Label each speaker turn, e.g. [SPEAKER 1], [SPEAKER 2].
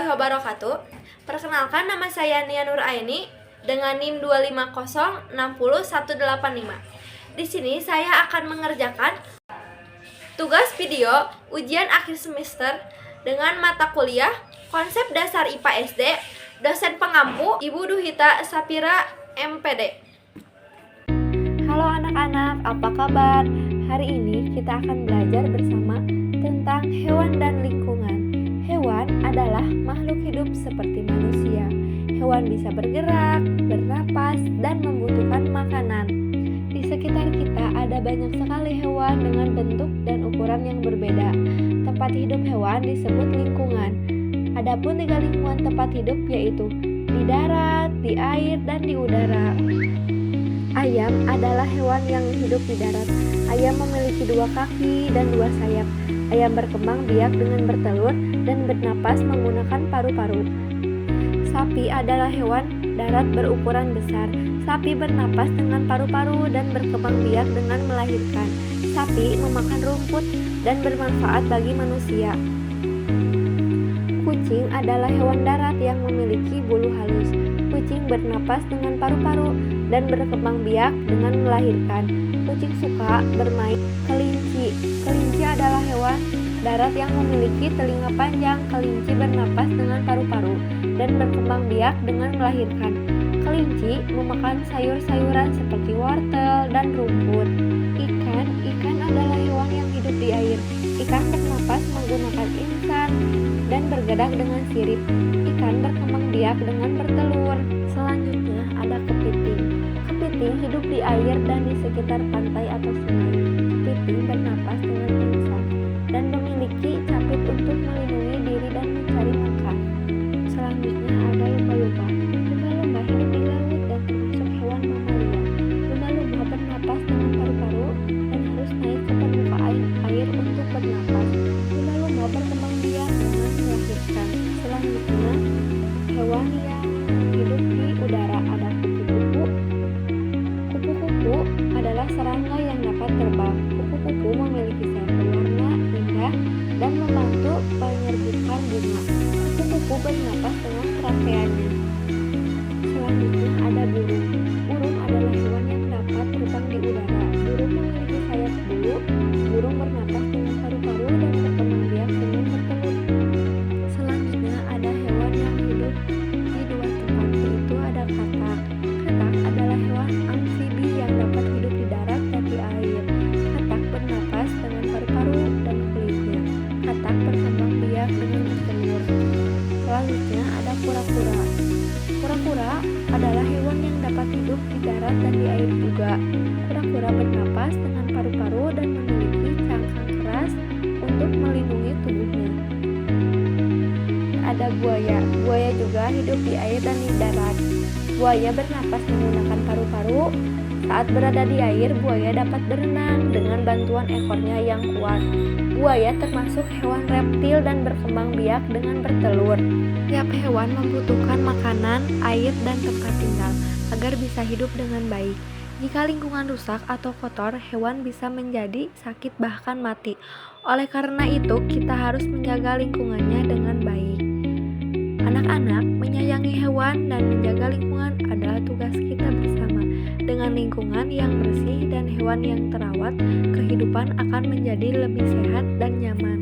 [SPEAKER 1] warahmatullahi wabarakatuh. Perkenalkan, nama saya Nia Nur Aini dengan NIM 250600185. Di sini saya akan mengerjakan tugas video ujian akhir semester dengan mata kuliah Konsep Dasar IPA SD, dosen pengampu Ibu Duhita Sapira MPD.
[SPEAKER 2] Halo anak-anak, apa kabar? Hari ini kita akan belajar bersama tentang hewan dan lingkungan. Hewan adalah makhluk hidup seperti manusia. Hewan bisa bergerak, bernapas, dan membutuhkan makanan. Di sekitar kita ada banyak sekali hewan dengan bentuk dan ukuran yang berbeda. Tempat hidup hewan disebut lingkungan. Adapun 3 lingkungan tempat hidup yaitu di darat, di air, dan di udara. Ayam adalah hewan yang hidup di darat. Ayam memiliki 2 kaki dan 2 sayap. Ayam berkembang biak dengan bertelur dan bernapas menggunakan paru-paru. Sapi adalah hewan darat berukuran besar. Sapi bernapas dengan paru-paru dan berkembang biak dengan melahirkan. Sapi memakan rumput dan bermanfaat bagi manusia. Kucing adalah hewan darat yang memiliki bulu halus. Kucing bernapas dengan paru-paru dan berkembang biak dengan melahirkan. Kucing suka bermain kelinci. Kelinci adalah hewan darat yang memiliki telinga panjang. Kelinci bernapas dengan paru-paru dan berkembang biak dengan melahirkan. Kelinci memakan sayur-sayuran seperti wortel dan rumput. Ikan adalah hewan yang hidup di air. Ikan bernapas menggunakan insang dan bergerak dengan sirip. Ikan berkembang biak dengan bertelur. Selanjutnya ada kepiting. Kepiting hidup di air dan di sekitar pantai atau sungai. Kepiting bernapas dengan insang dan memiliki capit untuk melindungi diri dan mencari makan. Selanjutnya ada lumba-lumba. Lumba-lumba hidup di laut dan termasuk hewan mamalia. Lumba-lumba bernapas dengan paru-paru dan harus naik ke permukaan air untuk bernapas. Lumba-lumba berkembang biak dengan melahirkan. Selanjutnya, hewan yang hidup di udara ada kupu-kupu. Kupu-kupu adalah serangga yang dapat terbang. Kupu-kupu memiliki sayap berwarna indah dan membantu penyerbukan bunga. Kupu-kupu bernapas dengan trakteannya. Selanjutnya ada burung. Burung adalah hewan yang dapat terbang di udara. Burung memiliki sayap bulu. Burung bernapas dengan paru-paru dan berkembang biak dengan bertelur. Selanjutnya ada hewan yang hidup di 2 tempat, yaitu ada katak. Katak adalah hewan amfibi yang dapat hidup di darat dan di air. Katak bernapas dengan paru-paru dan kulitnya. Katak berkembang biak dengan bertelur. Selanjutnya ada kura-kura. Kura-kura adalah hewan yang dapat hidup di darat dan di air juga. Kura-kura bernapas dengan paru-paru dan memiliki cangkang keras untuk melindungi tubuhnya. Ada buaya. Buaya juga hidup di air dan di darat. Buaya bernapas menggunakan paru-paru. Saat berada di air, buaya dapat berenang dengan bantuan ekornya yang kuat. Buaya termasuk hewan reptil dan berkembang biak dengan bertelur. Tiap hewan membutuhkan makanan, air, dan tempat tinggal agar bisa hidup dengan baik. Jika lingkungan rusak atau kotor, hewan bisa menjadi sakit bahkan mati. Oleh karena itu, kita harus menjaga lingkungannya dengan baik. Anak-anak, menyayangi hewan dan menjaga lingkungan adalah tugas kita bersama. Dengan lingkungan yang bersih dan hewan yang terawat, kehidupan akan menjadi lebih sehat dan nyaman.